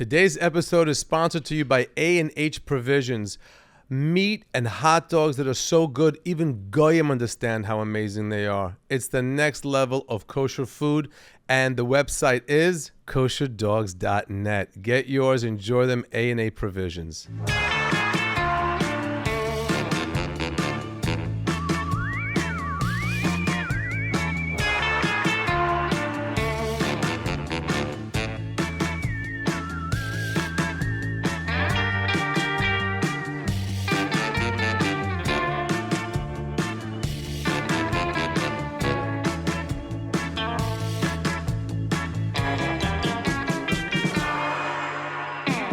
Today's episode is sponsored to you by A&H Provisions. Meat and hot dogs that are so good, even Goyim understand how amazing they are. It's the next level of kosher food, and the website is kosherdogs.net. Get yours, enjoy them, A&H Provisions.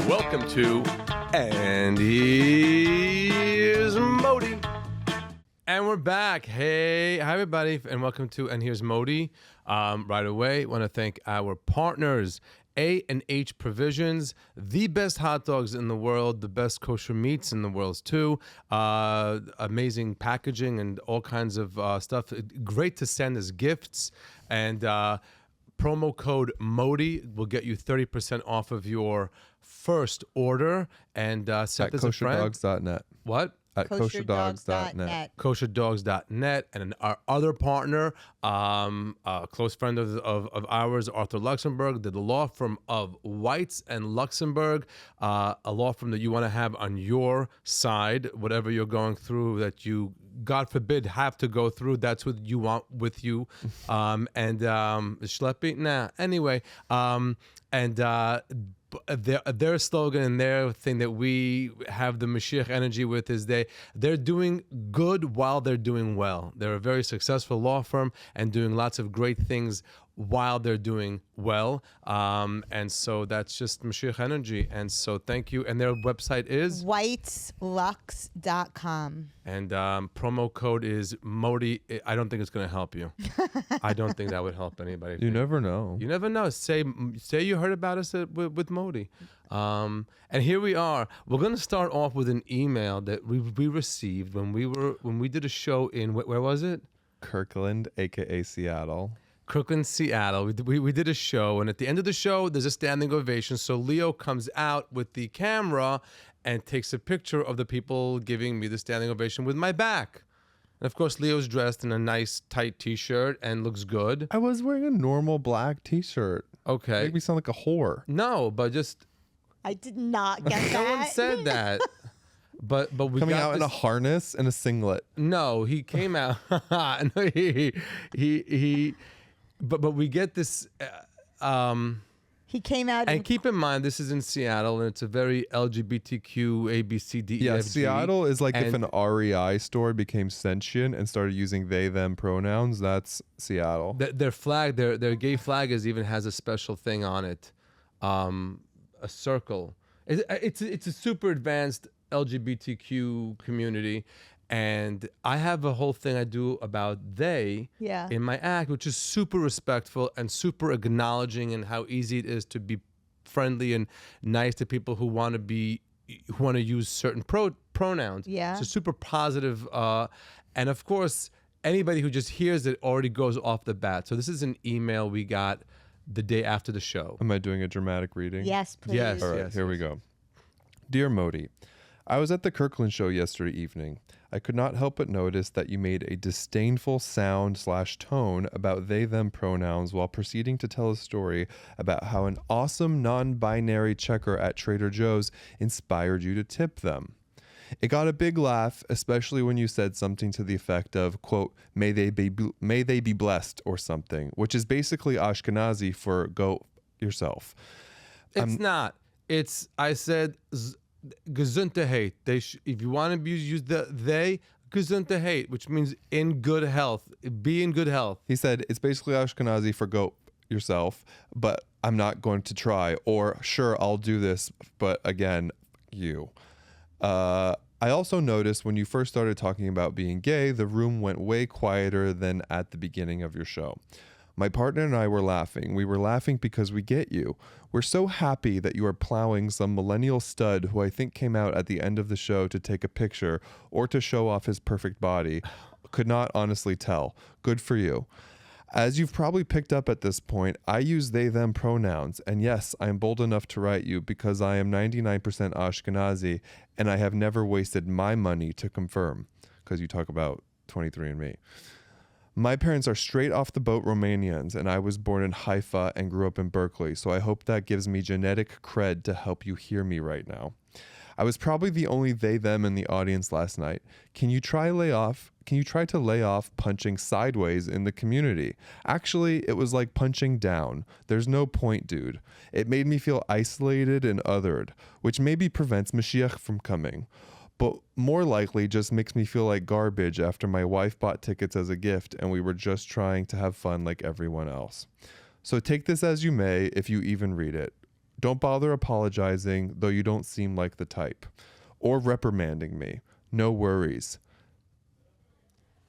Welcome to And Here's Modi. And we're back. Hey, hi everybody, and welcome to And Here's Modi. Right away, want to thank our partners, A&H Provisions, the best hot dogs in the world, the best kosher meats in the world too. Amazing packaging and all kinds of stuff. Great to send as gifts. And promo code MODI will get you 30% off of your first order. And set this a friend. kosherdogs.net. What? At kosherdogs.net. kosherdogs.net. And our other partner, a close friend of ours, Arthur Luxembourg, did the law firm of Weitz and Luxembourg, a law firm that you want to have on your side, whatever you're going through that you, God forbid, have to go through. That's what you want with you. Schleppy? Nah. Anyway, their slogan and their thing that we have the Mashiach energy with is they're doing good while they're doing well. They're a very successful law firm and doing lots of great things while they're doing well. And so that's just Mashiach energy. And so thank you. And their website is? WeitzLux.com. And promo code is Modi. I don't think it's going to help you. I don't think that would help anybody. You never know. You never know. Say you heard about us with Modi. And here we are. We're going to start off with an email that we received when we did a show in, where was it? Kirkland, aka Seattle. Kirkland, Seattle. We did a show, and at the end of the show, there's a standing ovation. So Leo comes out with the camera and takes a picture of the people giving me the standing ovation with my back. And of course, Leo's dressed in a nice tight T-shirt and looks good. I was wearing a normal black T-shirt. Okay. Make me sound like a whore. No, but just I did not get that. no one said that. But we coming got out in a harness and a singlet. No, he came out. No, he. But we get this. He came out. And keep in mind, this is in Seattle, and it's a very LGBTQ A B C D E F G. Yeah, Seattle is like if an REI store became sentient and started using they them pronouns. That's Seattle. Their flag, their gay flag, even has a special thing on it, a circle. It's a super advanced LGBTQ community. And I have a whole thing I do about they in my act, which is super respectful and super acknowledging, and how easy it is to be friendly and nice to people who want to use certain pronouns. Yeah. So super positive. And of course, anybody who just hears it already goes off the bat. So this is an email we got the day after the show. Am I doing a dramatic reading? Yes, please. Yes. All right, here we go. Dear Modi, I was at the Kirkland show yesterday evening. I could not help but notice that you made a disdainful sound/tone about they/them pronouns while proceeding to tell a story about how an awesome non-binary checker at Trader Joe's inspired you to tip them. It got a big laugh, especially when you said something to the effect of, quote, may they be blessed or something, which is basically Ashkenazi for go yourself. It's not. I said... Gesundheit. If you want to use they, Gesundheit, which means in good health. Be in good health. He said it's basically Ashkenazi for go yourself, but I'm not going to try. Or sure, I'll do this, but again, you. I also noticed when you first started talking about being gay, the room went way quieter than at the beginning of your show. My partner and I were laughing. We were laughing because we get you. We're so happy that you are plowing some millennial stud who I think came out at the end of the show to take a picture or to show off his perfect body. Could not honestly tell. Good for you. As you've probably picked up at this point, I use they them pronouns, and yes, I am bold enough to write you because I am 99% Ashkenazi and I have never wasted my money to confirm, because you talk about 23andMe. My parents are straight off the boat Romanians, and I was born in Haifa and grew up in Berkeley, so I hope that gives me genetic cred to help you hear me right now. I was probably the only they them in the audience last night. Can you try to lay off punching sideways in the community? Actually, it was like punching down. There's no point, dude. It made me feel isolated and othered, which maybe prevents Mashiach from coming, but more likely just makes me feel like garbage after my wife bought tickets as a gift and we were just trying to have fun like everyone else. So take this as you may, if you even read it. Don't bother apologizing, though you don't seem like the type, or reprimanding me. No worries.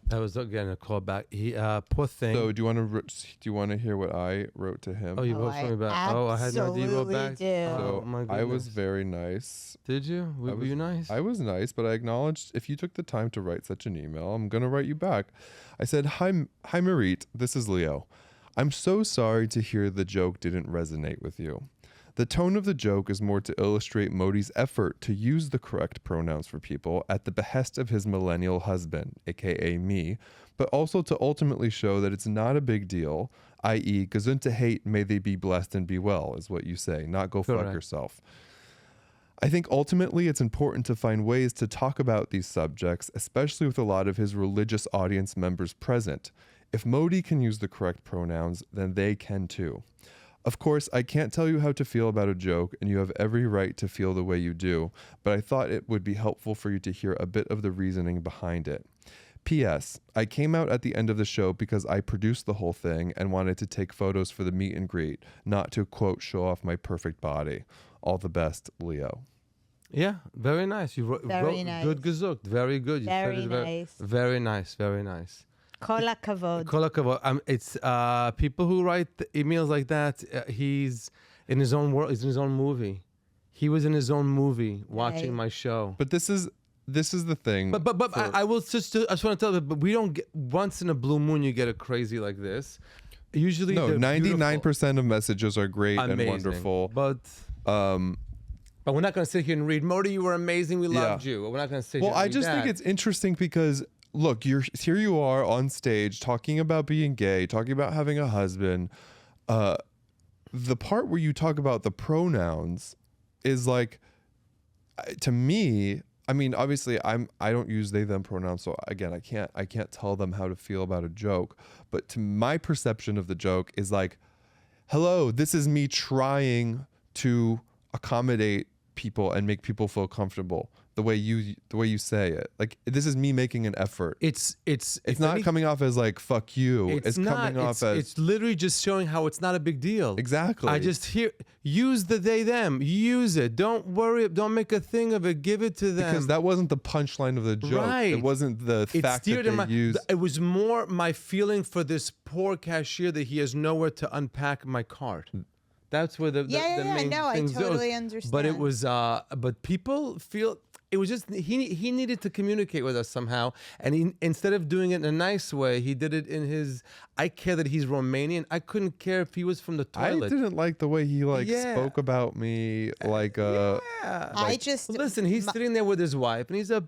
That was again a callback. He poor thing. So do you want to hear what I wrote to him? Oh, you wrote something back. Oh, I had no idea you wrote back. Do. So Oh my goodness. I was very nice. Did you? Were you nice? I was nice, but I acknowledged if you took the time to write such an email, I'm going to write you back. I said, Hi Marit, this is Leo. I'm so sorry to hear the joke didn't resonate with you. The tone of the joke is more to illustrate Modi's effort to use the correct pronouns for people at the behest of his millennial husband, aka me, but also to ultimately show that it's not a big deal, i.e., gesundheit hate, may they be blessed and be well, is what you say, not go fuck yourself. I think ultimately it's important to find ways to talk about these subjects, especially with a lot of his religious audience members present. If Modi can use the correct pronouns, then they can too. Of course, I can't tell you how to feel about a joke, and you have every right to feel the way you do, but I thought it would be helpful for you to hear a bit of the reasoning behind it. P.S. I came out at the end of the show because I produced the whole thing and wanted to take photos for the meet and greet, not to, quote, show off my perfect body. All the best, Leo. Yeah, very nice. You wrote nice. Good gezugt. Very good. You Very said it nice. Very nice. Very nice. Kol hakavod. Kol hakavod. It's people who write emails like that. He's in his own world. He's in his own movie. He was in his own movie watching my show. But this is the thing. But I will just want to tell you. But we don't get once in a blue moon you get a crazy like this. Usually, no. 99% of messages are great and wonderful. But we're not going to sit here and read, Modi, you were amazing. We loved you. We're not going to sit here and read I just think it's interesting because, look, here you are on stage talking about being gay, talking about having a husband. The part where you talk about the pronouns is like, to me, I mean, obviously I don't use they them pronouns, so again, I can't tell them how to feel about a joke. But to my perception of the joke is like, hello, this is me trying to accommodate people and make people feel comfortable the way you say it. Like, this is me making an effort. It's not coming off as like fuck you. It's coming off as it's literally just showing how it's not a big deal. Exactly. I just use the they them. Use it. Don't worry. Don't make a thing of it. Give it to them. Because that wasn't the punchline of the joke. Right. It wasn't the fact that they used. It was more my feeling for this poor cashier that he has nowhere to unpack my cart. That's where the main I thing totally goes. understand. But it was but people feel it was just he needed to communicate with us somehow, and he, instead of doing it in a nice way, he did it in his I care that he's Romanian. I couldn't care if he was from the toilet. I didn't like the way he spoke about me I just listen, he's sitting there with his wife and he's a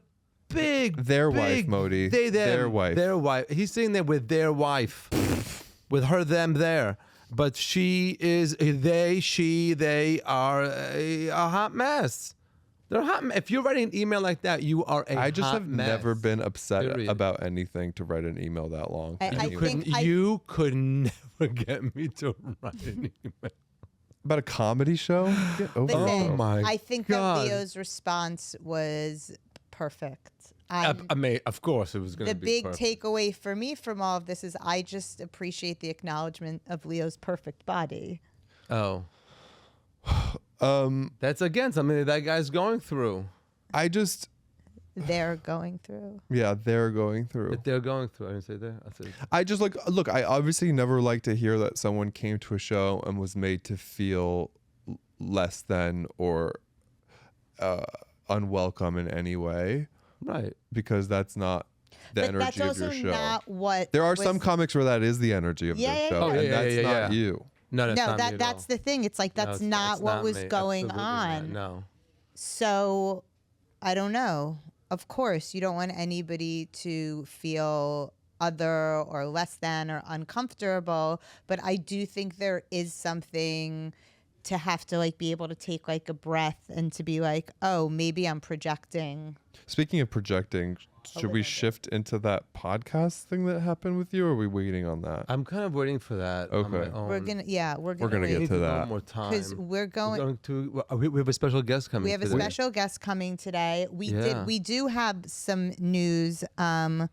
big wife, Modi. Their wife. He's sitting there with their wife. With her, them, there. But she is, they are a hot mess. They're a hot mess. If you're writing an email like that, you are a hot mess. I just have never been upset about anything to write an email that long. You could never get me to write an email. About a comedy show? Get over Listen, it. Oh my I think God. that Leo's response was perfect. Of course, it was going to be the big takeaway for me from all of this is I just appreciate the acknowledgement of Leo's perfect body. Oh. That's again something that guy's going through. They're going through. Yeah, they're going through. That they're going through. I didn't say that. I said. I just look, I obviously never like to hear that someone came to a show and was made to feel less than or unwelcome in any way. Right. Because that's not the But energy that's of also your show. not what. There are was- some comics where that is the energy of Yeah, their yeah, show, yeah. Oh, and yeah, that's yeah, not yeah. you. No, that's No, not me at that's all. the thing. It's like No, that's it's not what was me. going Absolutely not. on. No. So, I don't know. Of course, you don't want anybody to feel other or less than or uncomfortable, but I do think there is something to have to like be able to take like a breath and to be like, oh, maybe I'm projecting. Speaking of projecting, should we shift into that podcast thing that happened with you, or are we waiting on that? I'm kind of waiting for that. On my Okay. own. We're gonna gonna I get need to a that. little more time. because we're going. to. We have a special guest coming. We have a today. special guest coming today. Yeah. We do have some news on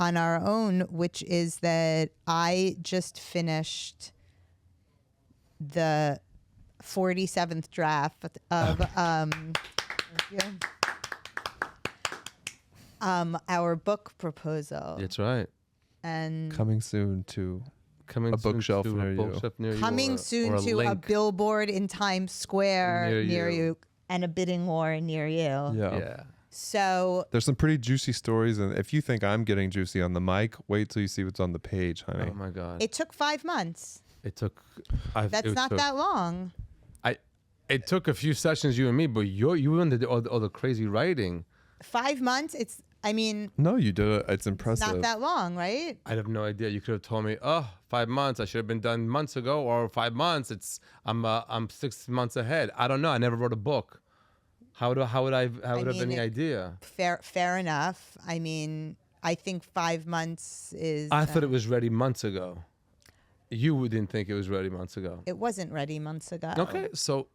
our own, which is that I just finished the 47th draft of thank you. Our book proposal. That's right. And Coming soon to Coming A soon bookshelf to near a you. bookshelf near you. coming or soon a to a link. billboard in Times Square Near you. and a bidding war near you. Yeah. So There's some pretty juicy stories, and if you think I'm getting juicy on the mic, wait till you see what's on the page, honey. Oh my God. it took 5 months. It took. That's not that long. It took a few sessions, you and me, but you were did all the crazy writing. 5 months. I mean, No, you did it. It's it's impressive. not that long, right? I have no idea. You could have told me, 5 months. I should have been done months ago, or 5 months. I'm 6 months ahead. I don't know. I never wrote a book. How would I have mean, any idea? Fair enough. I mean, I think 5 months is. I thought it was ready months ago. You didn't think it was ready months ago. It wasn't ready months ago. Okay, so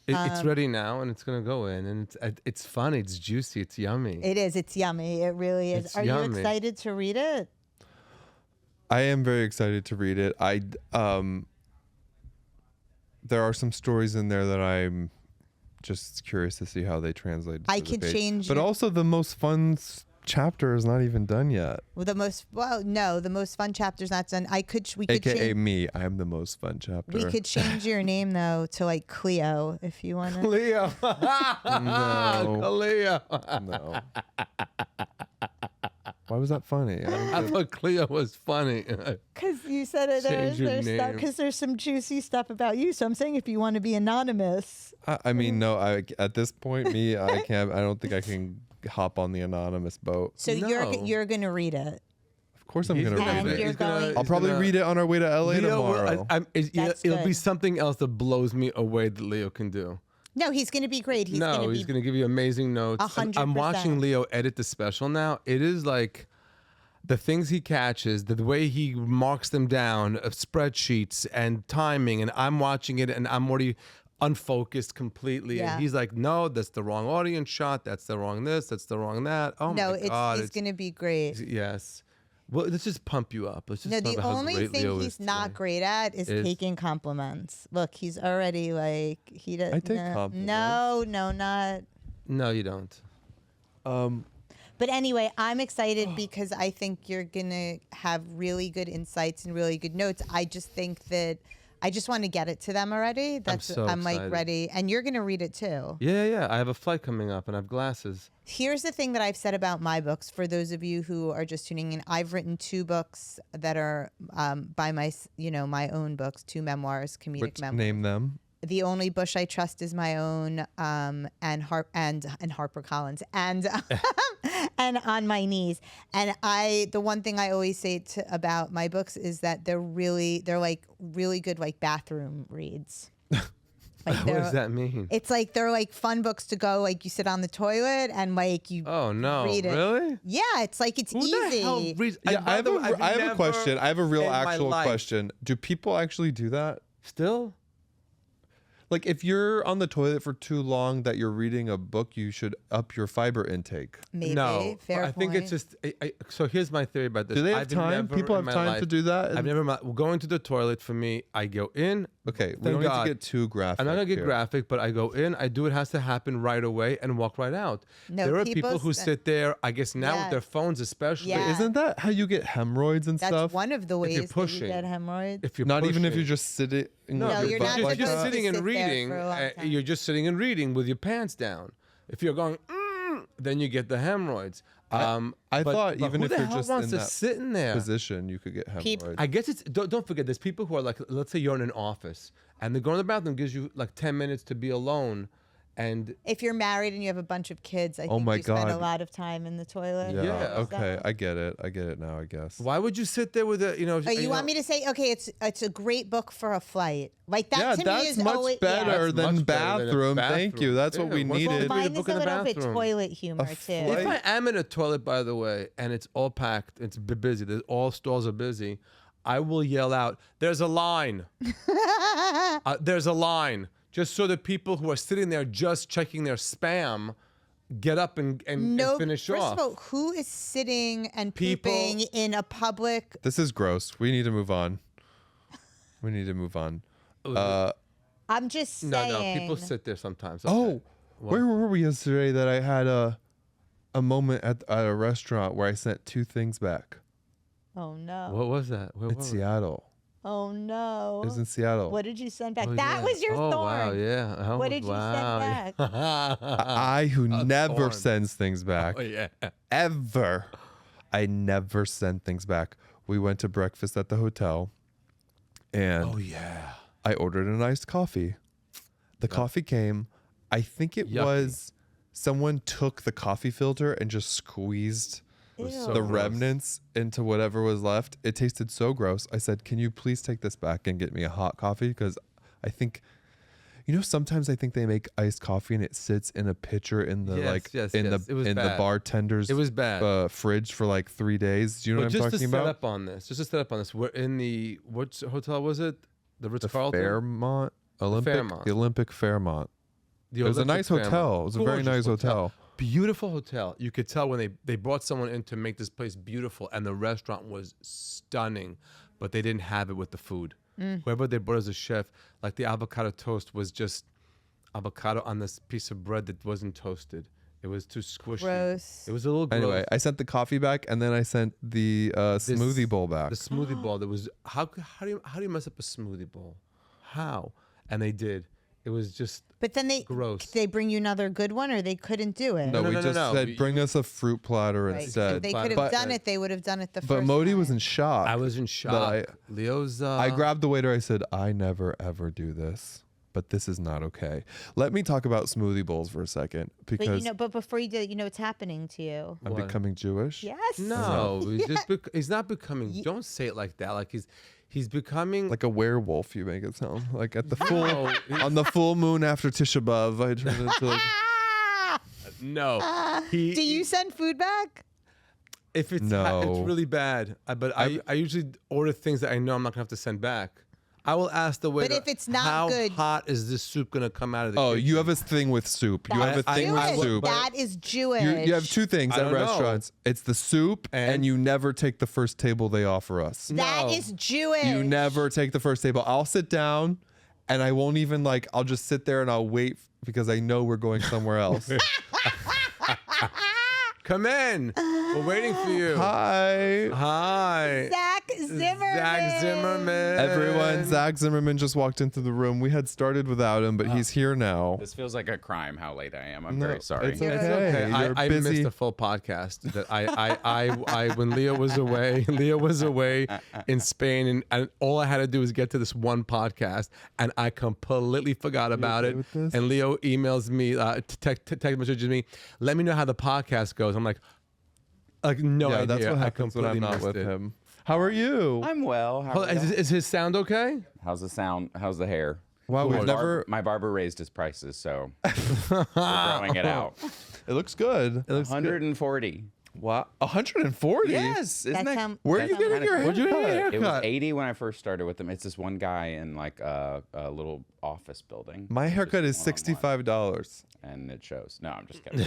it's ready now, and it's gonna go in, and it's fun. It's juicy. It's yummy. It is. It's yummy. It really is. It's Are you yummy. excited to read it? I am very excited to read it. There are some stories in there that I'm just curious to see how they translate. I to the could page. change But it. also, the most fun chapter is not even done yet. The most fun chapter's not done. We could AKA change. me. I'm the most fun chapter. We could change your name though to like Cleo if you want to. Leo. No. Leo. No. Why was that funny? I don't I get- thought Cleo was funny. Because you said it. Change your name. Because there's some juicy stuff about you. So I'm saying if you want to be anonymous. I mean, no. At this point, I can't. I don't think I can hop on the anonymous boat. So No. you're gonna read it. Of course, I'm gonna And read you're it. going- I'll probably read it on our way to LA tomorrow. That's It'll be good. something else that blows me away that Leo can do. No, he's gonna be great. He's no, gonna he's be. going to give you amazing notes. 100%. I'm watching Leo edit the special now. It is like the things he catches, the way he marks them down, spreadsheets and timing, and I'm watching it and I'm already unfocused completely. Yeah. And he's like, no, that's the wrong audience shot. That's the wrong this. That's the wrong that. Oh No, my God. it's gonna be great. Yes. Well, let's just pump you up. Let's just No, talk the about how only great thing Leo he's is not today. great at is Is- taking compliments. Look, he's already like he does. I take no, compliments. No, not. No, you don't. But anyway, I'm excited because I think you're gonna have really good insights and really good notes. I just think that I just want to get it to them already. I'm like excited. ready, and you're gonna read it too. Yeah. I have a flight coming up and I have glasses. Here's the thing that I've said about my books. For those of you who are just tuning in, I've written 2 books that are by my own books, 2 memoirs, comedic memoirs. Name them. The Only Bush I Trust Is My Own, and HarperCollins, and and On My Knees. And the one thing I always say about my books is that they're like really good like bathroom reads. Like What does that mean? It's like they're like fun books to go like you sit on the toilet and like you Oh no! read it. Really? Yeah, it's like it's Who easy. the hell reads? Yeah, I have a question. I have a real in my actual life- question. Do people actually do that? Still? Like, if you're on the toilet for too long that you're reading a book, you should up your fiber intake. Maybe. No. Fair I think point. it's just. So here's my theory about this. Do they have I've time? never People in have my time to life- do that? I've never going to the toilet for me. I go in. Okay, we Thank don't God. need to get too graphic. I'm not gonna get here. graphic, but I go in. I do. It has to happen right away and walk right out. No, there are people people who sit there. I guess now Yeah. with their phones, especially. Yeah. Isn't that how you get hemorrhoids and That's stuff? one of the ways you're that you pushing. get hemorrhoids. If you're Not even if pushing. you're just sitting. No, No, with you're your not butt if like you're supposed just to that. sitting and sit there reading, for a long time. you're just sitting and reading with your pants down. If you're going, then you get the hemorrhoids. I thought even who if the you're hell just wants in to that sit in there? position, you could get hemorrhoids. I guess it's don't forget. There's people who are like, let's say you're in an office and they go in the bathroom, gives you like 10 minutes to be alone, and If you're married and you have a bunch of kids, I Oh think my you spend a God. lot of time in the toilet. Yeah. Yeah. Okay. I get it. I get it now. I guess. why would you sit there with a You want me to say, okay, it's a great book for a flight. Like that Yeah, to me that's is much always better That's than much better than a bathroom. Thank you. bathroom. That's what we Yeah, what's wrong needed. with Mine book is in a the little bit bathroom. toilet humor too. flight- If I am in a toilet, by the way, and it's all packed, it's busy, all stalls are busy, I will yell out, "There's a line! There's a line!" Just so the people who are sitting there just checking their spam get up and finish first off. of all, who is sitting and People- pooping in a public? This is gross. We need to move on. We need to move on. I'm just saying. No, people sit there sometimes. Oh, Okay. where were we yesterday that I had a moment at a restaurant where I sent 2 things back? Oh no. What was that? Where It's was Seattle. Oh no. It was in Seattle. What did you send back? Oh, that yeah. was your oh, thorn. Wow, yeah. Oh, What did you send back? I who never thorn. sends things back. Oh, yeah. Ever. I never send things back. We went to breakfast at the hotel and Oh, yeah. I ordered an iced coffee. The coffee came. I think it Yucky. was someone took the coffee filter and just squeezed Ew. so the gross. remnants into whatever was left. It tasted so gross. I said, "Can you please take this back and get me a hot coffee?" Because I think, sometimes I think they make iced coffee and it sits in a pitcher in the Yes, in yes. It was the bad. bartender's It was bad. fridge for like 3 days. Do you know But what I'm just to talking set about? up on this, we're in the, what hotel was it? The Ritz-Carlton? Fairmont Olympic, Fairmont. the Olympic Fairmont. The It was a Olympic nice Fairmont. hotel. It was a very Gorgeous nice hotel. Beautiful hotel. You could tell when they brought someone in to make this place beautiful, and the restaurant was stunning, but they didn't have it with the food. Whoever they brought as a chef, like the avocado toast was just avocado on this piece of bread that wasn't toasted. It was too squishy. Gross. It was a little gross. Anyway, I sent the coffee back and then I sent the smoothie bowl back. The smoothie bowl that was how do you mess up a smoothie bowl? How? And they did. It was just But then gross. they bring you another good one, or they couldn't do it. No, No, we no, no, just no. said bring us a fruit platter Right. instead. If they But- could have done it, they would have done it the first But Modi time. was in shock. I was in shock. I- Leo's. I grabbed the waiter. I said, "I never ever do this, but this is not okay." Let me talk about smoothie bowls for a second because But before you do it, what's happening to you? I'm What? becoming Jewish. Yes. No, he's not becoming. Don't say it like that. Like he's becoming. Like a werewolf, you make it sound like at the full No, on the full moon after Tisha B'av. I turned into like no. He, Do you send food back? If it's No. it's really bad. But I usually order things that I know I'm not gonna have to send back. I will ask the waiter. if it's not how good- hot is this soup gonna come out of the? Oh, kitchen? you have a thing with soup. You have a That's thing Jewish. with soup. That is Jewish. You have 2 things I at don't know. restaurants. It's the soup, and And- you never take the first table they offer us. That No. is Jewish. You never take the first table. I'll sit down, and I won't even I'll just sit there and I'll wait because I know we're going somewhere else. Come in. We're waiting for you. Hi. Hi. Zach Zimmerman. Zach Zimmerman. Everyone, Zach Zimmerman just walked into the room. We had started without him, but he's here now. This feels like a crime how late I am. I'm No, very sorry. it's You're okay. You're I busy. missed a full podcast. That I when Leo was away in Spain, and all I had to do was get to this one podcast, and I completely forgot about okay it. with this? And Leo emails me, text messages me, let me know how the podcast goes. I'm like no Yeah, idea. that's what I happens when I'm completely not missed with it. him. How are you? I'm well. How Hold are on, y'all? is his sound okay? How's the sound? How's the hair? Wow, we've never. My barber raised his prices, so we're throwing it out. It looks good. It looks 140. Wow, 140. Yes, isn't That's that? how- Where are you that's how getting your Where'd you get your haircut? It was haircut? 80 when I first started with them. It's this one guy in like a little office building. My haircut is Just one-on-one. $65. And it shows. No, I'm just kidding.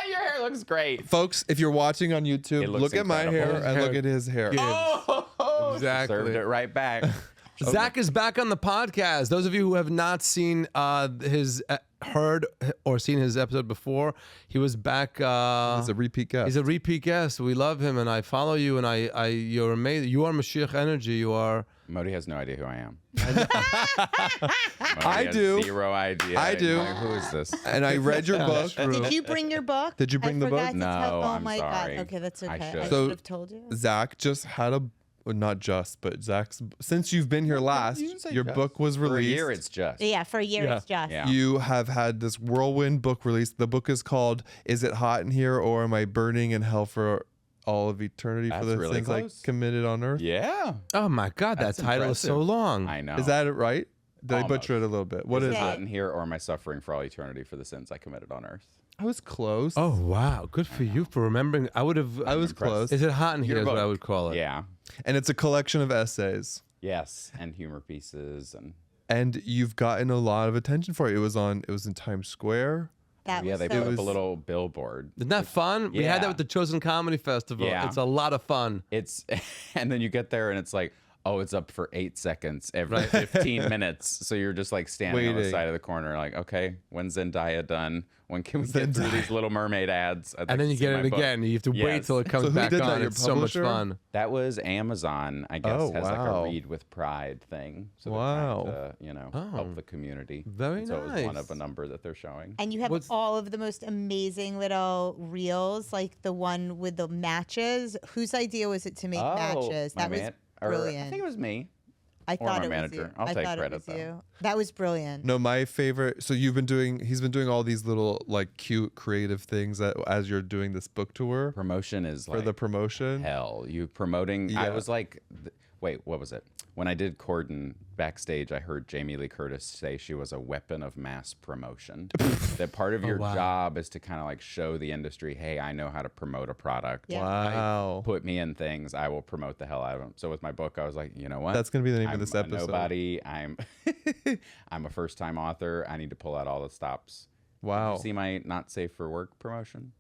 Your hair looks great. Folks, if you're watching on YouTube, It looks look at my hair incredible. and look at his hair. Oh, Exactly. served it right back. Zach is back on the podcast. Those of you who have not seen heard or seen his episode before, he was back. He's a repeat guest. He's a repeat guest. We love him, and I follow you. And you're amazing. You are Mashiach energy. You are Modi has no idea who I am. I do. Zero idea. I do. Like, who is this? And I read your book. Did you bring your book? Did you bring the book? I forgot to No, tell- Oh I'm my sorry. God. Okay, that's I okay. I should. should So- have told you. Zach just had a, well, not just, but Zach's, since you've been here last, You didn't say your just. book was For a released. year, it's just. Yeah, for a year Yeah. it's just. Yeah. You have had this whirlwind book released. The book is called "Is It Hot in Here or Am I Burning in Hell for All of Eternity for That's the really Things I close. Committed on Earth"? Yeah. Oh my God, that That's title is so impressive. long. I know. Is that it right? Did I Almost. butcher it a little bit? What Is is it it? hot in here, or am I suffering for all eternity for the sins I committed on earth? I was close. Oh wow, good for you for remembering. I would have. I was impressed. close. Is it hot in here? Your Is what I book. would call it. Yeah. And it's a collection of essays. Yes, and humor pieces and And you've gotten a lot of attention for it. It was in Times Square. That yeah, was they so put up was- a little billboard. Isn't that fun? We had that Yeah. with the Chosen Comedy Festival. Yeah. It's a lot of fun. It's and then you get there and it's like, oh, it's up for 8 seconds every 15 minutes. So you're just like standing on the Waiting. side of the corner, like, okay, when's Zendaya done? When can we get through these Little Mermaid ads? I'd like And then to you see get my it book. again. You have to wait Yes. till it comes So who back did that, on. your It's so much publisher? fun. That was Amazon, I guess, Oh, has like wow. a Read with Pride thing. So Wow. they're trying to, Oh. help the community. Very And so it was one nice. of a number that they're showing. And you have What's- all of the most amazing little reels, like the one with the matches. Whose idea was it to make matches? my That was I brilliant. think it was me. I or thought my it manager. was you. I'll I take thought credit, it was though. you. That was brilliant. No, my favorite. So he's been doing all these little like cute creative things as you're doing this book tour Promotion is for like the promotion. hell. You promoting. I Yeah. was like, wait, what was it? When I did Corden backstage, I heard Jamie Lee Curtis say she was a weapon of mass promotion. That part of your wow. job is to kind of like show the industry, hey, I know how to promote a product. Yeah. Wow. Put me in things, I will promote the hell out of them. So with my book, I was like, you know what? That's gonna be the name of I'm this a episode. nobody. I'm I'm a first time author. I need to pull out all the stops. Did Wow. you see my not safe for work promotion?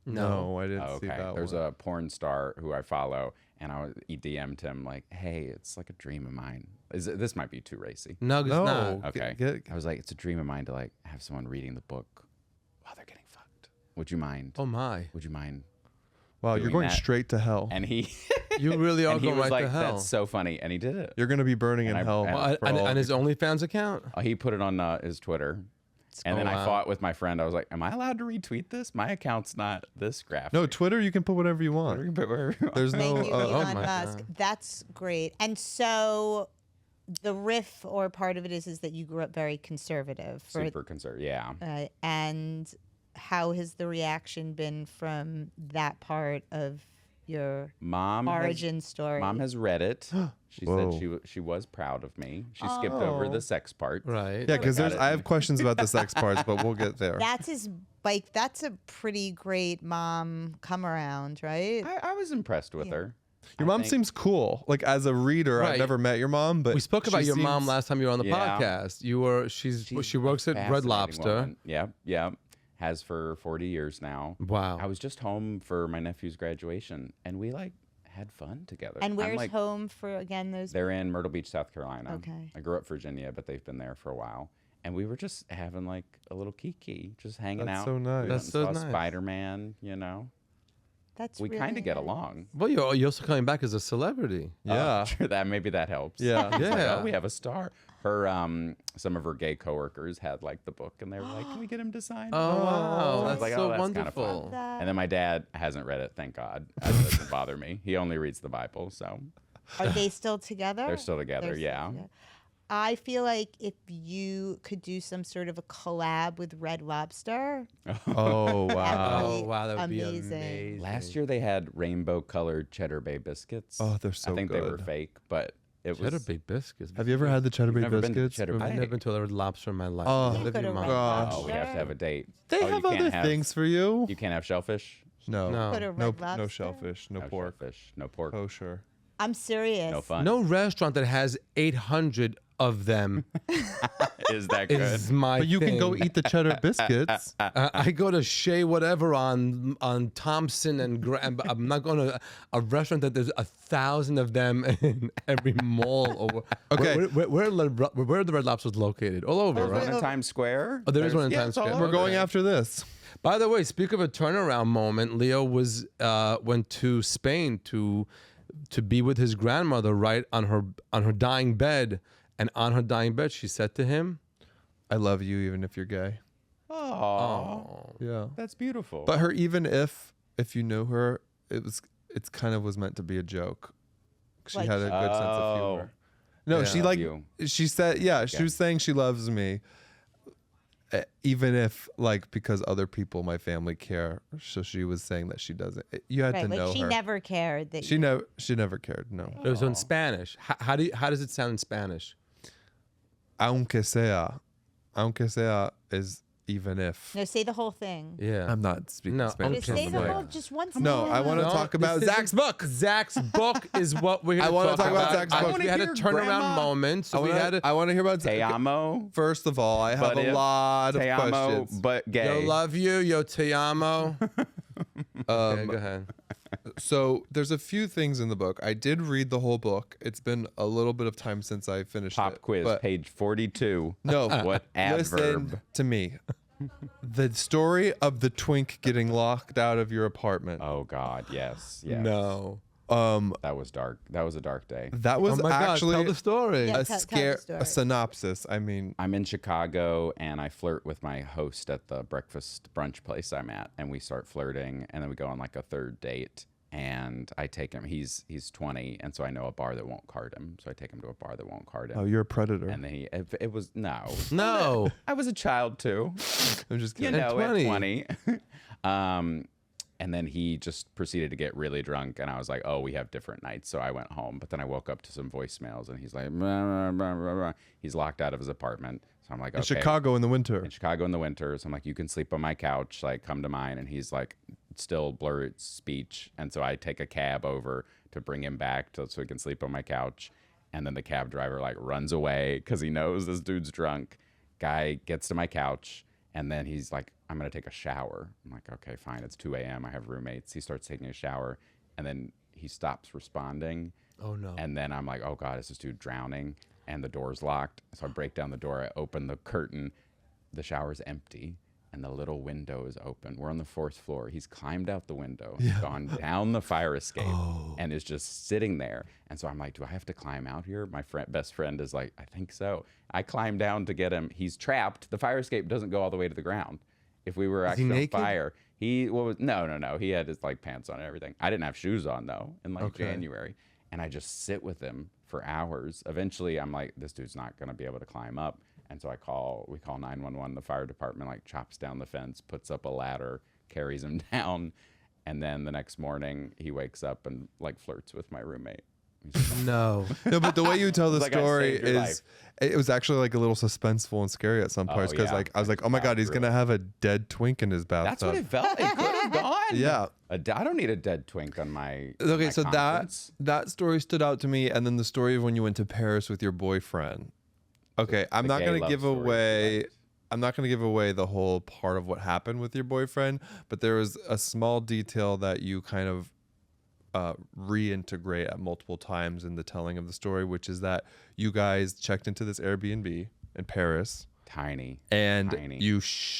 No, I didn't Oh, see that There's one. a porn star who I follow, and he DM'd him like, "Hey, it's like a dream of mine." This might be too racy. No, it's No. not. Okay. Get- I was like, "It's a dream of mine to like have someone reading the book while they're getting fucked. Would you mind? Oh my. Would you mind?" Wow, you're doing going that. straight to hell. And he You really are and he going was right like, to hell. "That's so funny," and he did it. You're gonna be burning in And I- hell. and- Well, for and, all and of his you. OnlyFans account? He put it on his Twitter. And Oh, then I wow. fought with my friend. I was like, "Am I allowed to retweet this? My account's not this graphic." No, Twitter, you can put whatever you want. There's Thank no. you, oh Elon my Musk. God. That's great. And so the riff or part of it is that you grew up very conservative. super concerned. Yeah. And how has the reaction been from that part of your Mom origin story? Mom has read it. She Whoa. said she was proud of me. She skipped over Oh. the sex part. Right. Yeah, because Got it. I have questions about the sex parts, but we'll get there. That's a pretty great mom come around, right? I was impressed with her. Your I mom think- seems cool. Like as a reader, I've Right. never met your mom, but We spoke about she your mom seems- last time you were on the Yeah. podcast. She works at Red Fascinating Lobster. woman. Yep, yep. Has for 40 years now. Wow. I was just home for my nephew's graduation, and we like had fun together. And I'm, where's like, home for again those? They're in Myrtle Beach, South Carolina. Okay. I grew up Virginia, but they've been there for a while. And we were just having like a little kiki, just hanging That's out. so nice. We That's went so and saw nice. Spider-Man, you know. That's We really kind of get nice. along. Well, you're also coming back as a celebrity. Yeah. Sure, that maybe that helps. Yeah. It's like, Yeah. oh, we have a star. Her some of her gay coworkers had like the book, and they were like, "Can we get him to sign?" Oh, wow. I was That's like, so oh, that's kinda wonderful. fun. That- And then my dad hasn't read it, thank God. That doesn't bother me. He only reads the Bible, so Are they still together? they're still together. They're still Yeah. together. I feel like if you could do some sort of a collab with Red Lobster, Oh wow. That Oh, would be wow. That would be amazing. amazing. Last year they had rainbow-colored Cheddar Bay biscuits. Oh, they're so I think they were good. fake, but it Cheddar was. Bay biscuits. Have you ever had the Cheddar Bay You've never been to biscuits? Cheddar I've Bay? never been to a Red Lobster in my life. Oh. Neither You have go to you Red mine. gosh. Oh, we have to have a date. They Oh, you have can't other have- things for you. You can't have shellfish. No. No. Go to No, Red Lobster. no shellfish, no pork. Shellfish, no pork. Kosher. I'm serious. No fun. No restaurant that has 800 of them Is that good? is my But you can go thing. eat the cheddar biscuits. I go to Shea whatever on Thompson and Graham. I'm not going to a restaurant that there's 1,000 of them in every mall. Or Okay. where are the Red Lobsters located? All over, There's right? one in Times Square. Oh, there is one in Yeah, Times it's all Square. over We're going there. after this. By the way, speak of a turnaround moment, Leo went to Spain to to be with his grandmother right on her dying bed, and on her dying bed she said to him, I love you even if you're gay. Oh, Yeah. that's beautiful. But her even if you knew her, it's kind of was meant to be a joke. She Like- had a good sense of Oh. humor. No, Yeah. she like You. she said she was saying she loves me. Even if like because other people, my family care, so she was saying that she doesn't. You had Right, to like know she her. never cared that She you, never cared. No. it was in Spanish. How does it sound in Spanish? Aunque sea is even if. No, say the whole thing. Yeah. I'm not speaking No, Spanish. Just okay. say on the mic. whole, just once. No, I want to No, talk about this Zach's isn't- book. Zach's book is what we're I going wanna to talk about Zach's book. We had a hear turnaround Grandma. moment, so we had I want to hear about Te amo, First of all, I have but a if- lot of te amo, questions. but gay. Yo love you, yo te amo. Okay, go ahead. So there's a few things in the book. I did read the whole book. It's been a little bit of time since I finished Pop it. quiz, but page 42. no, What adverb? listen to me. The story of the twink getting locked out of your apartment. Oh God, yes, yes. No. That was dark. That was a dark day. That was Oh my God, actually tell the story. Yeah. a Tell the scare, story. a synopsis. I mean, I'm in Chicago and I flirt with my host at the breakfast brunch place I'm at, and we start flirting, and then we go on like a third date, and I take him. He's 20, and so I know a bar that won't card him, so I take him to a bar that won't card him. oh, you're a predator. And then it was no, No. I was a child too. I'm just You kidding. know, 20. at 20. And then he just proceeded to get really drunk, and I was like, oh, we have different nights. So I went home, but then I woke up to some voicemails, and he's like, blah, blah, blah, blah, blah. He's locked out of his apartment. So I'm like, okay. In Chicago in the winter. In Chicago in the winter. So I'm like, you can sleep on my couch, like come to mine. And he's like, still blurred speech. And so I take a cab over to bring him back so he can sleep on my couch. And then the cab driver like runs away because he knows this dude's drunk. Guy gets to my couch, and then he's like, I'm going to take a shower. I'm like, okay, fine. It's 2 a.m. I have roommates. He starts taking a shower, and then he stops responding. Oh no. And then I'm like, oh God, is this dude drowning? And the door's locked. So I break down the door. I open the curtain. The shower's empty, and the little window is open. We're on the 4th floor. He's climbed out the window, gone down the fire escape, and is just sitting there. And so I'm like, do I have to climb out here? My best friend is like, I think so. I climb down to get him. He's trapped. The fire escape doesn't go all the way to the ground. If we were he actually on naked? fire, no. He had his like pants on and everything. I didn't have shoes on though in like January, and I just sit with him for hours. Eventually, I'm like, this dude's not gonna be able to climb up, and so we call 911. The fire department like chops down the fence, puts up a ladder, carries him down, and then the next morning he wakes up and like flirts with my roommate. No. No, but the way you tell the Like I story saved your life. is, it was actually like a little suspenseful and scary at some parts because yeah. like I was like, oh my God, he's gonna have a dead twink in his bathtub. That's what it felt. It could have gone. Yeah. I don't need a dead twink on my. Okay, my so conscience. that story stood out to me, and then the story of when you went to Paris with your boyfriend. Okay, I'm the not gay gonna love give story, away. right. I'm not gonna give away the whole part of what happened with your boyfriend, but there was a small detail that you kind of reintegrate at multiple times in the telling of the story, which is that you guys checked into this Airbnb in Paris, Tiny. and Tiny.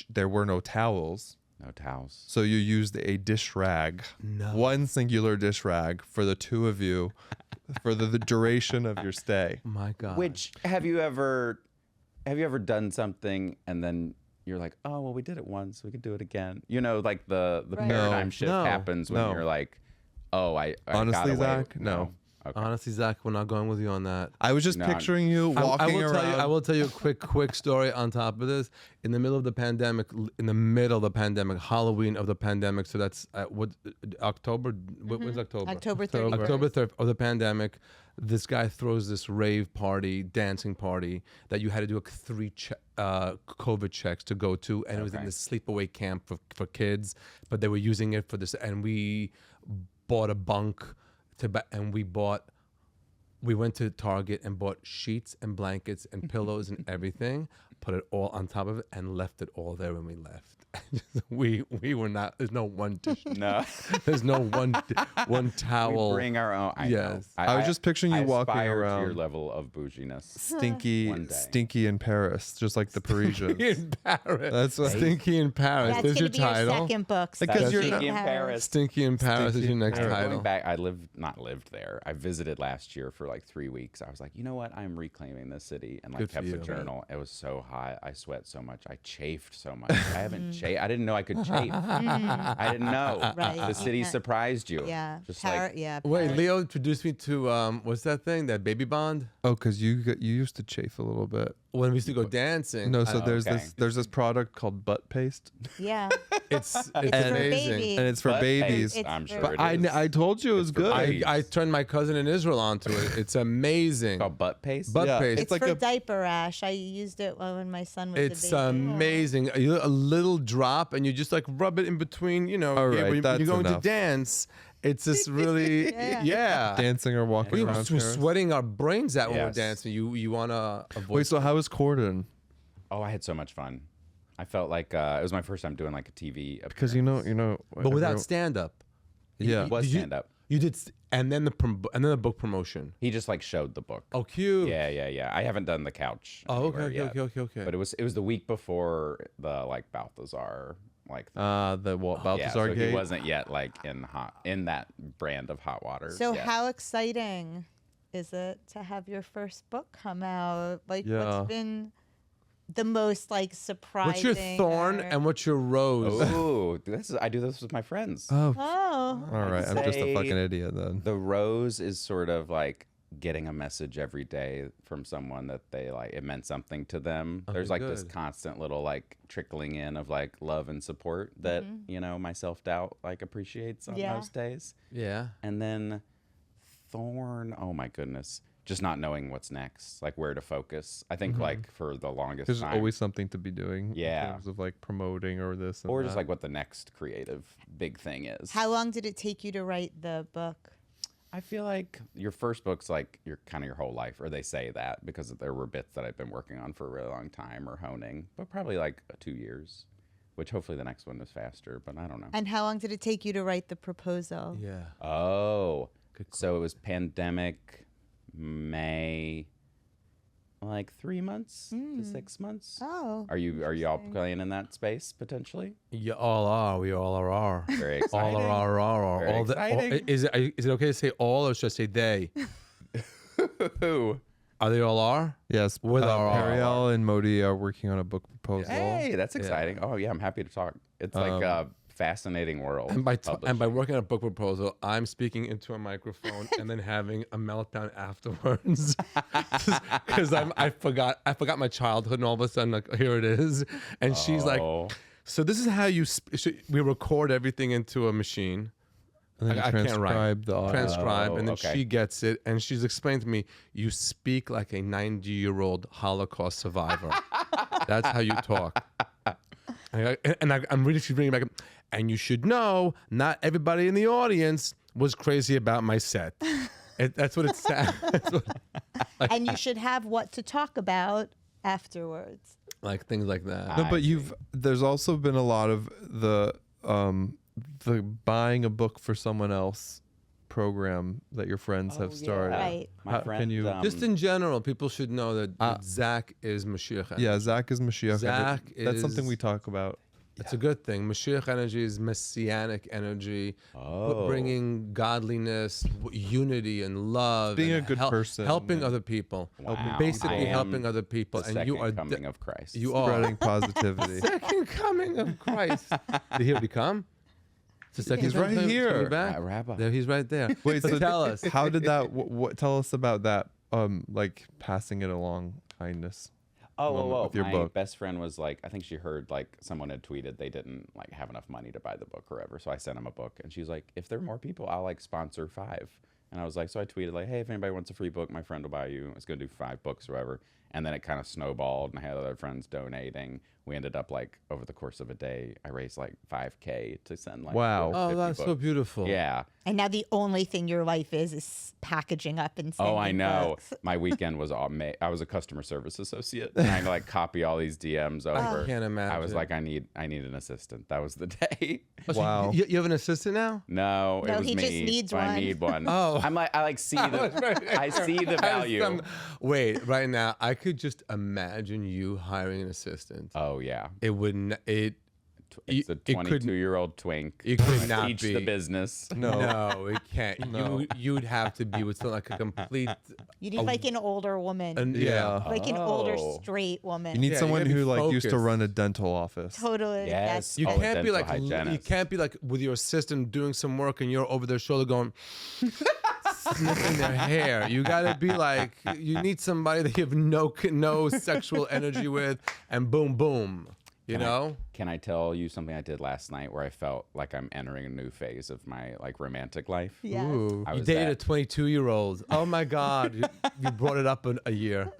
there were no towels. No towels. So you used a dish rag, No. one singular dish rag for the two of you for the duration of your stay. My God. Which have you ever done something and then you're like, oh well, we did it once, we could do it again. You know, like the Right. paradigm No, shift no, happens when no. you're like, oh, I Honestly, got away. Zach, no. Okay. Honestly, Zach, we're not going with you on that. I was just No, picturing you walking around. I will tell you a quick story on top of this. In the middle of the pandemic, Halloween of the pandemic. So that's October. What was October? October 31st. October 3rd of the pandemic. This guy throws this rave party, dancing party that you had to do 3 COVID checks to go to, and it was in Okay. this sleepaway camp for kids, but they were using it for this, and we bought a bunk and we went to Target and bought sheets and blankets and pillows and everything. put it all on top of it, and left it all there when we left. we were not. There's no one dish. No. There's no one towel. We bring our own. I know. Yes. I was just picturing you I walking aspire around. to your level of bouginess. Stinky, One day. stinky in Paris, just like the Parisians. in Paris. That's what- Stinky in Paris. That's There's gonna your be your title. second book. Because you're Stinky not- in Paris. Stinky in Paris is Stinky your in next Paris. title. Going back, I not lived there. I visited last year for like 3 weeks. I was like, you know what? I'm reclaiming this city, and like Good for kept a you. journal. It was so hot. I sweat so much. I chafed so much. I haven't chafed. I didn't know I could chafe. I didn't know. Right. The You city can't- surprised you. Yeah. Just like yeah. Wait, Paris. Leo introduced me to what's that thing? That baby bond? Oh, because you used to chafe a little bit. When we used to go dancing. No, so I- there's okay. this product called butt paste, Yeah. it's It's for amazing. babies. and it's for butt babies. paste, I'm It's sure for- it I is. I told you it was for good. babies. I turned my cousin in Israel onto it. It's amazing. called butt paste. Butt Yeah, paste. It's like for a- diaper rash. I used it when my son was It's a baby. amazing. A little drop, and you just like rub it in between. You know, All yeah, right, when you're that's going enough. to dance. It's just really, yeah. Dancing or walking We around. were Paris. sweating our brains out when we're Yes. dancing. You want to avoid. Wait, so how was Corden? Oh, I had so much fun. I felt like it was my first time doing like a TV. Because you know, but without everyone- stand up. yeah. It was Did you- stand up. You did, and then the book promotion. He just like showed the book. Oh, cute. Yeah. I haven't done the couch. Oh, anywhere okay, yet. okay. But it was the week before the like Balthazar like The Balthazar yeah, so Gate. he wasn't yet like in that brand of hot water. So yet. how exciting is it to have your first book come out? Like, Yeah. what's been the most like surprising? What's your thorn or- and what's your rose? Oh, I do this with my friends. Oh, Oh. all right. I'm just a say- fucking idiot then. The rose is sort of like getting a message every day from someone that they like it meant something to them. There's like this good. constant little like trickling in of like love and support that my self-doubt like appreciates on Yeah. most days. Yeah. And then thorn, oh my goodness, just not knowing what's next, like where to focus. I think like for the longest There's time, always something to be doing. Yeah. In terms of like promoting or this. And or just that. like what the next creative big thing is. How long did it take you to write the book? I feel like your first book's like your kind of your whole life, or they say that because there were bits that I've been working on for a really long time or honing, but probably like 2 years, which hopefully the next one is faster, but I don't know. And how long did it take you to write the proposal? Yeah. Oh, so it was pandemic, May, like 3 months to 6 months. Oh. Are you all playing in that space potentially? You all are. We all are. Very All exciting. are. Very All exciting. Is it okay to say all or should I say they? Who? Are they all are? yes, With our- Periel and Modi are working on a book proposal. Hey, that's exciting. Oh yeah, I'm happy to talk. It's like a fascinating world. And by publishing. working on a book proposal, I'm speaking into a microphone and then having a meltdown afterwards because I forgot my childhood and all of a sudden like here it is, and she's like, Oh. so this is how you we record everything into a machine. And then I can't write. transcribe the audio. Transcribe, and then okay. she gets it, and she's explained to me, you speak like a 90-year-old Holocaust survivor. That's how you talk. I'm really, she's bringing it back, and you should know, not everybody in the audience was crazy about my set. That's what it sounds And you should have what to talk about afterwards. like, things like that. No, I but see. there's also been a lot of the buying a book for someone else program that your friends have started. Right. My How- friend, can you- Just in general, people should know that Zach is Mashiach. Yeah, Zach is Mashiach. Zach That's something is- we talk about. It's a good thing. Mashiach energy is messianic energy, bringing godliness, unity, and love. Being and a good person helping and- other people, Wow. basically I am helping other people, the and you second are coming of Christ. you are Spreading positivity. second coming of Christ. Did he already come? It's the second He's coming? right Coming here. back? Rabbi. There, he's right there. Wait, so tell us. How did that? What? Tell us about that. Like passing it along, kindness. moment with your my book. best friend was like, I think she heard like someone had tweeted they didn't like have enough money to buy the book or whatever. So I sent him a book, and she's like, if there are more people, I'll like sponsor 5. And I was like, so I tweeted like, hey, if anybody wants a free book, my friend will buy you. I was gonna do 5 books or whatever. And then it kind of snowballed, and I had other friends donating. We ended up like over the course of a day, I raised like $5,000 to send like Wow. 50 Oh, that's so books. beautiful. Yeah. And now the only thing your life is packaging up and sending Oh, I know. books. My weekend was all I was a customer service associate trying to like copy all these DMs over. I can't imagine. I was like, I need an assistant. That was the day. Oh, so Wow. You have an assistant now? No, it No, was he me. just needs I one. need one. Oh. I like see the I see the value. Wait, right now, I could just imagine you hiring an assistant. Oh yeah. It wouldn't. It's a it couldn't- 22-year-old twink. It could I not teach be. the business. No, it can't. No. You'd have to be with like a complete. You need like an older woman, Yeah. like an older Oh. straight woman. You need Yeah, you someone gotta be who like used to focused. run a dental office. Totally. Yes. You Oh, a can't be dental like you hygienist. can't be like with your assistant doing some work and you're over their shoulder going sniffing their hair. You gotta be like you need somebody that you have no sexual energy with, and boom boom. You know. Can I tell you something I did last night where I felt like I'm entering a new phase of my like romantic life? Yes. Ooh. I You was dated at- a 22-year-old. Oh my God! You brought it up a year.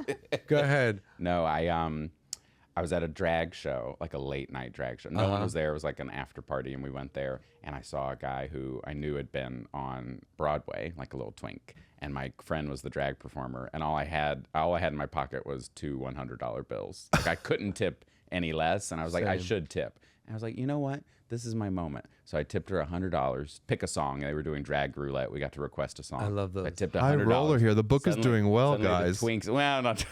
Go ahead. No, I was at a drag show, like a late night drag show. No one was there. It was like an after party, and we went there, and I saw a guy who I knew had been on Broadway, like a little twink. And my friend was the drag performer, and all I had in my pocket was two $100 bills. Like I couldn't tip any less, and I was like, I Same. should tip. And I was like, you know what? This is my moment. So I tipped her $100. Pick a song. They were doing drag roulette. We got to request a song. I love I those. tipped $100. High roller here. The book is doing well, suddenly guys. The twinks, well, not.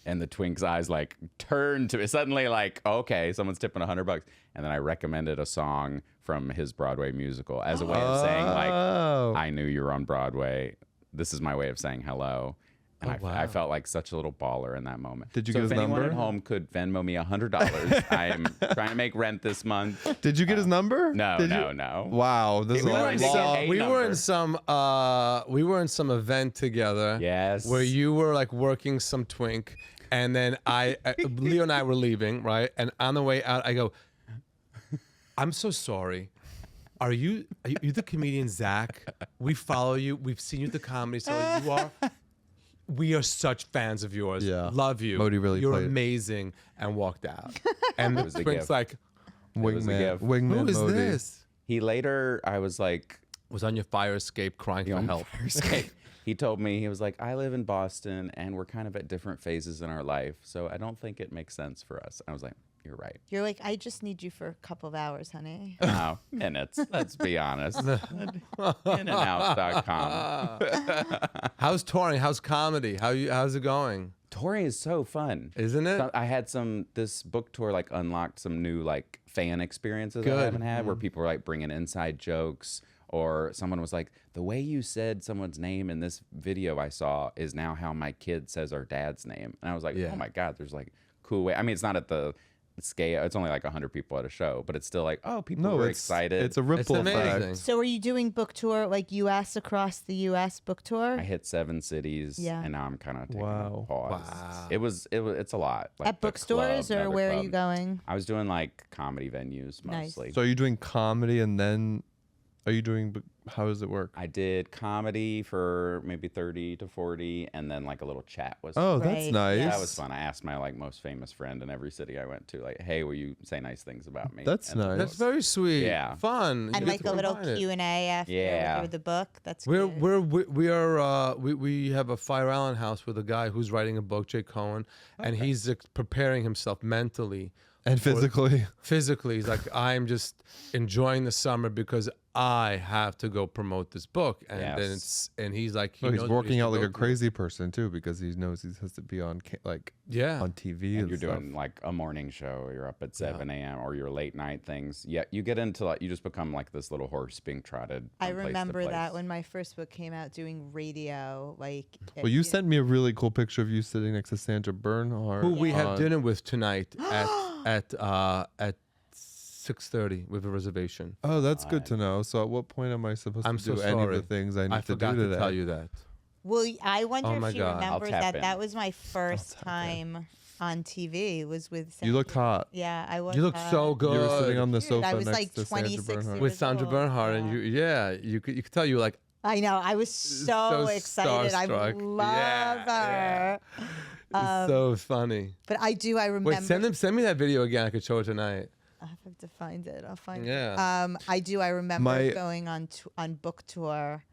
And the twink's eyes like turned to it. Suddenly, like, okay, someone's tipping $100. And then I recommended a song from his Broadway musical as a way of saying, like, Oh. I knew you were on Broadway. This is my way of saying hello. And I wow. felt like such a little baller in that moment. Did you so get if his anyone number? at home could Venmo me $100, I'm trying to make rent this month. Did you get his number? No, Did no, you? no. Wow, this is We a were in some- long. a We were number. in some event together. Yes. Where you were like working some twink, and then Leo and I were leaving, right? And on the way out, I go, "I'm so sorry. Are you the comedian Zach? We follow you. We've seen you at the Comedy Store. You are. We are such fans of yours. Yeah. Love you. Modi really You're played it. amazing." And walked out. And the was a twink's gift. like, was a Wingman, gift. wingman "Who is Modi. this?" He later, I was like, Was on your fire escape, crying for on help. fire escape. He told me, he was like, I live in Boston and we're kind of at different phases in our life. So I don't think it makes sense for us. I was like, you're right. You're like, I just need you for a couple of hours, honey. No, minutes. Let's be honest. InAndOut.com. How's touring? How's comedy? How's it going? Touring is so fun. Isn't it? So I had this book tour like unlocked some new like fan experiences Good. I haven't had where people were like bringing inside jokes, or someone was like, the way you said someone's name in this video I saw is now how my kid says our dad's name. And I was like, Yeah. oh my God, there's like cool way. I mean, it's not at the scale. It's only like 100 people at a show, but it's still like, oh, people No, were it's excited. It's a ripple amazing. effect. So are you doing book tour, like U.S. across the U.S. book tour? I hit 7 cities, Yeah. and now I'm kind of taking Wow. a pause. Wow. It's a lot. Like At the bookstores, club, or another where are club. you going? I was doing like comedy venues Nice. mostly. So are you doing comedy and then are you doing? How does it work? I did comedy for maybe 30 to 40, and then like a little chat was. Oh, Right, that's nice. yeah. That was fun. I asked my like most famous friend in every city I went to, like, "Hey, will you say nice things about me?" That's And nice. That's very sweet. Yeah. Fun. You And get like to a little combine it. Q&A after Yeah. with the book. That's We're good. we have a Fire Island house with a guy who's writing a book, Jay Cohen, and he's preparing himself mentally And physically. physically. He's like, I'm just enjoying the summer because I have to go promote this book, and then Yes. he's like, Oh, he's knows what working has out to like go a through. crazy person too because he knows he has to be on Yeah. on TV. And you're stuff. doing like a morning show, or you're up at 7 a.m. or your late night things. Yeah, you get into like, you just become like this little horse being trotted. I from place to remember that place. when my first book came out, doing radio. Like, Well, you sent me a really cool picture of you sitting next to Sandra Bernhardt. Who we have on- dinner with tonight at 6:30 with a reservation. Oh, that's good to know. So at what point am I supposed I'm to so do any of sorry. the things I need I to forgot do to today? tell you that. Well, I wonder Oh my if she God. remembers I'll tap that. in. That was my first time on TV. Was with. You looked Sandra. hot. Yeah, I was. You look so good. You were sitting on the Dude, sofa I was next like to Sandra 26 Bernhardt. years with Sandra old, Bernhardt, and yeah. you could tell you were like, I know. I was so excited. I starstruck. love her. It's so funny. But I remember. Wait, send me that video again. I could show it tonight. I have to find it. I'll find it. Yeah. I remember My- going on book tour.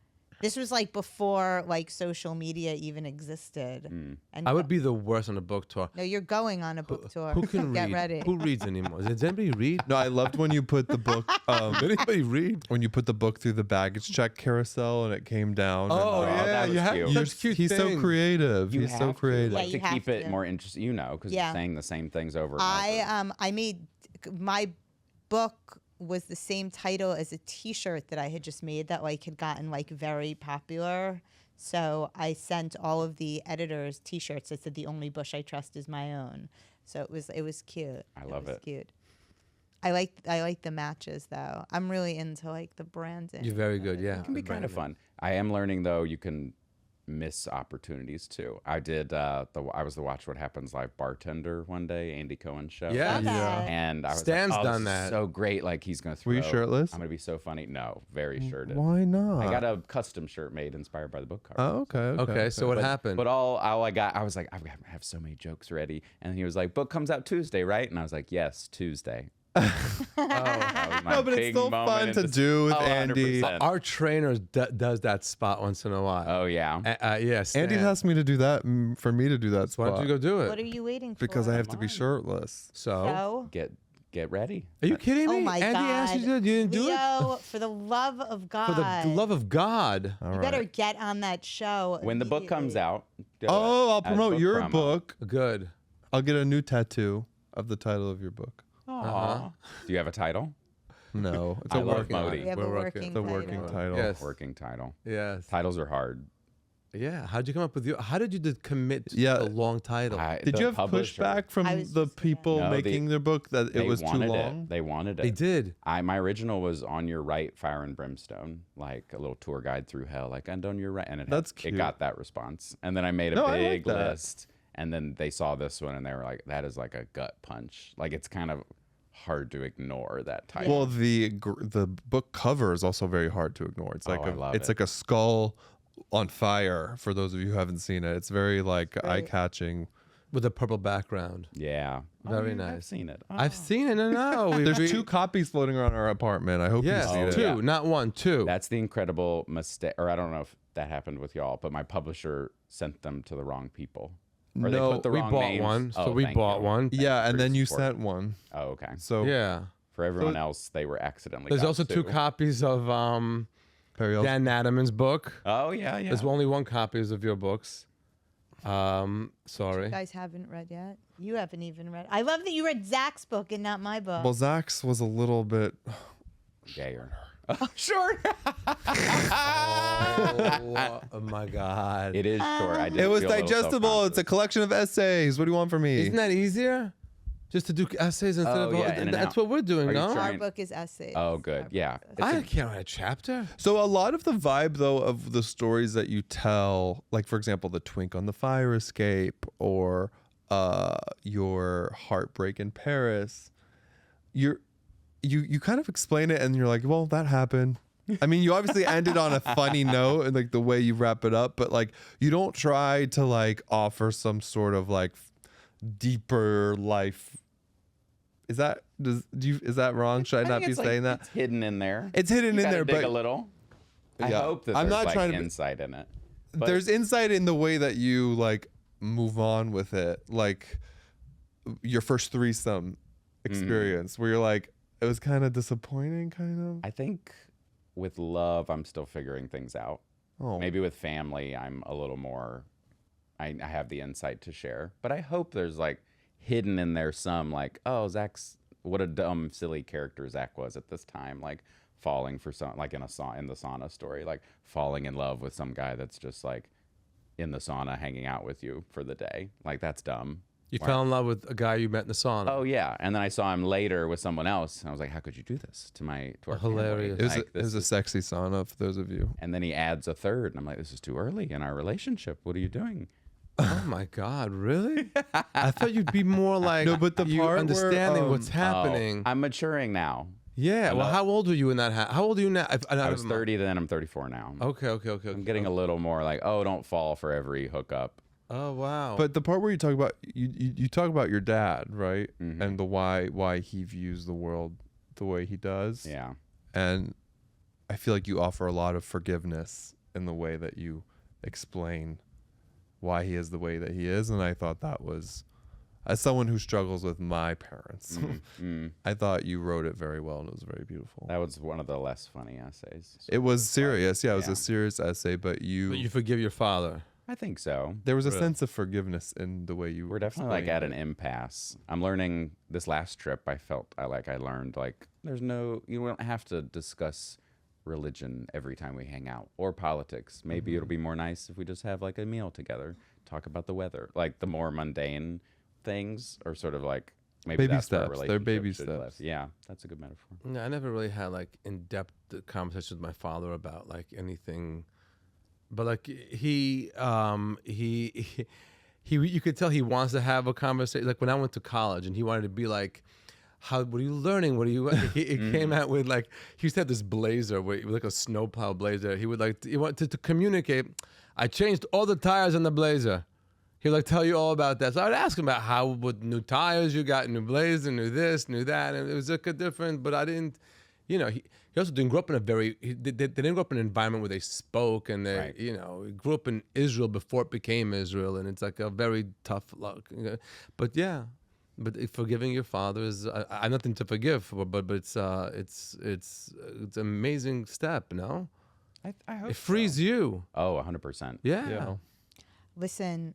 This was like before like social media even existed. And I would be the worst on a book tour. No, you're going on a book tour. Who can Get read? ready. Who reads anymore? Does anybody read? No, I loved when you put the book. Did anybody read? When you put the book through the baggage check carousel and it came down. Oh, and, yeah, that was you have cute. such cute he's so things. creative. You He's have so to, creative. like, Yeah, to you have keep it to. more interesting, because Yeah. you're saying the same things over and over. I made my book was the same title as a T-shirt that I had just made that like had gotten like very popular. So I sent all of the editors T-shirts that said "The only bush I trust is my own." So it was cute. I love was it. Cute. I like the matches though. I'm really into like the branding. You're very good. Yeah. It can be kind of fun. I am learning though. You can miss opportunities too. I did. I was the Watch What Happens Live bartender one day, Andy Cohen's show. Yeah. Love that. And I was Stan's like, oh, done this is that. so great. Like he's gonna throw. Were you shirtless? I'm gonna be so funny. No, very shirted. Why not? I got a custom shirt made inspired by the book cover. Oh, okay. Okay, so what happened? But all I got, I was like, I have so many jokes ready. And he was like, book comes out Tuesday, right? And I was like, yes, Tuesday. No, but it's still fun to do with Andy. Our trainer does that spot once in a while. Oh, yeah. Yes. Andy asked me to do that for me to do that Why spot don't you go do What it? are you waiting for? because I have to be shirtless. So, So, Get ready. are you kidding me? oh my Andy God, asked you to do it. You didn't do it? Leo, for the love of God, For the love of God. All you right. better get on that show. When the book comes immediately. out. do Oh, it I'll as promote your promo. book. Good. I'll get a new tattoo of the title of your book. Aw. Do you have a title? No, it's I a love working. Modi. We have We're a working. working The title. working title. Yes. Working title. Yes. Titles are hard. Yeah. How'd you come up with your? How did you commit to Yeah. a long title? Did The you have publisher, pushback from I was the just gonna- people No, making their book that it they was too wanted long? It. They wanted it. They did. My original was On Your Right, Fire and Brimstone, like a little tour guide through hell, like and on your right, and That's it cute. got that response. And then I made a No, I like big that. list, and then they saw this one, and they were like, "That is like a gut punch. Like it's kind of hard to ignore that title." Well, the book cover is also very hard to ignore. It's like I love it's it. like a skull on fire. For those of you who haven't seen it, it's very like eye catching. With a purple background. Yeah, Very I've nice. seen it. I've seen it. No. There's two copies floating around our apartment. I hope Yes, you've seen it. two, Yeah. not one, two. That's the incredible mistake, or I don't know if that happened with y'all, but my publisher sent them to the wrong people. Or they No, put the we wrong bought names. one, so Oh, we thank bought you. one. Yeah, and for then you support. sent one. Oh, okay. So Yeah. For everyone else, they were accidentally. There's got also two sued. copies of Perry Ellis- Dan Natterman's book. Oh yeah, yeah. There's only one copies of your books. Sorry. You guys haven't read yet. You haven't even read. I love that you read Zach's book and not my book. Well, Zach's was a little bit. Gayer. Sure. Oh my God. It is short. I did It was feel a little digestible. It's a self-conscious. collection of essays. What do you want from me? Isn't that easier? Just to do essays instead Oh, of yeah, in and that's out. what we're doing, Are you no? trying- Our book is essays. Oh, good. Yeah. I can't write a chapter. So a lot of the vibe, though, of the stories that you tell, like for example, the Twink on the Fire Escape or your Heartbreak in Paris, you kind of explain it and you're like, well, that happened. I mean, you obviously ended on a funny note and like the way you wrap it up, but like you don't try to like offer some sort of like deeper life. Is that wrong? Should I not think be it's, like, saying that? It's hidden in there. It's hidden You in gotta there, dig but a little. I Yeah. hope that I'm there's not like trying to be- insight in it. But There's insight in the way that you like move on with it, like your first threesome experience where you're like, it was kind of disappointing, kind of. I think with love, I'm still figuring things out. Oh, Maybe with family, I'm a little more. I have the insight to share, but I hope there's like hidden in there some like, oh, Zach's what a dumb, silly character Zach was at this time, like falling for some, like in the sauna story, like falling in love with some guy that's just like in the sauna hanging out with you for the day, like that's dumb. You fell in love with a guy you met in the sauna. Oh yeah, and then I saw him later with someone else, and I was like, "How could you do this to our Hilarious. family?" it was, Like, it was a this is- sexy sauna for those of you. and then he adds a third, and I'm like, "This is too early in our relationship. What are you doing?" Oh my God, really? I thought you'd be more like No, but the you part where, understanding what's Oh, happening. I'm maturing now. Yeah. Well, how old were you in that? How old are you now? I was 30 then. I'm 34 now. Okay. I'm getting a little more like, oh, don't fall for every hookup. Oh wow. But the part where you talk about you talk about your dad, right? And the why he views the world the way he does. Yeah. And I feel like you offer a lot of forgiveness in the way that you explain why he is the way that he is, and I thought that was, as someone who struggles with my parents, I thought you wrote it very well, and it was very beautiful. That was one of the less funny essays. So it was serious, yeah. It was Yeah. a serious essay, but you forgive your father. I think so. there was a sense of forgiveness in the way you. We're definitely like at explained an impasse. I'm learning this last trip. I learned like you don't have to discuss religion every time we hang out or politics. Maybe it'll be more nice if we just have like a meal together, talk about the weather, like the more mundane things, or sort of like maybe Baby that's where a steps. They're baby relationship should live. steps. Yeah, that's a good metaphor. Yeah, I never really had like in-depth conversations with my father about like anything, but like he you could tell he wants to have a conversation. Like when I went to college and he wanted to be like, what are you learning? What are you? He came out with like, he used to have this blazer, like a snowplow blazer. He wanted to communicate. I changed all the tires on the blazer. He would like tell you all about that. So I would ask him about what new tires you got, new blazer, new this, new that, and it was like a different. But I didn't, he also didn't grow up in they didn't grow up in an environment where they spoke, and they, Right. he grew up in Israel before it became Israel, and it's like a very tough luck. But yeah. But forgiving your father is I nothing to forgive, but it's an amazing step. No, I hope it frees you. Oh, 100%. Yeah. Yeah. Listen,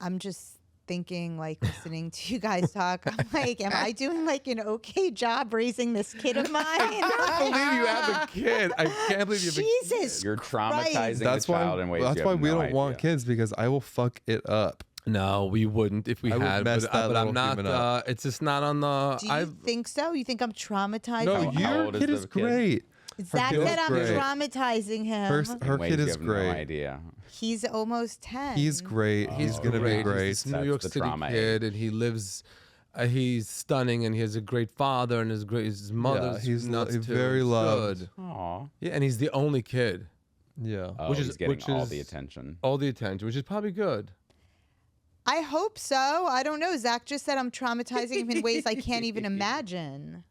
I'm just thinking, like, listening to you guys talk. I'm like, am I doing like an okay job raising this kid of mine? I can't believe you have a kid. I can't believe you have a kid. Jesus, You're Christ. traumatizing That's the why. child in ways That's you why have we no don't want idea. kids, because I will fuck it up. No, we wouldn't if we I would had. mess But, that but I'm little not. human up. It's just not on the. Do you think so? You think I'm traumatizing? No, him? How your old is kid the is kid? great. Zach kid is said I'm great. traumatizing him. Her In ways kid you is have great. No idea. He's almost 10. He's great. He's gonna be great. He's this New That's York the City trauma kid, and he lives. He's stunning, and he has a great father, and his mother's he's nuts too. very It's loved. good. Aw. Yeah, and he's the only kid. Yeah. Oh, Which he's is- getting which all is- the attention. All the attention, which is probably good. I hope so. I don't know. Zach just said I'm traumatizing him in ways I can't even imagine.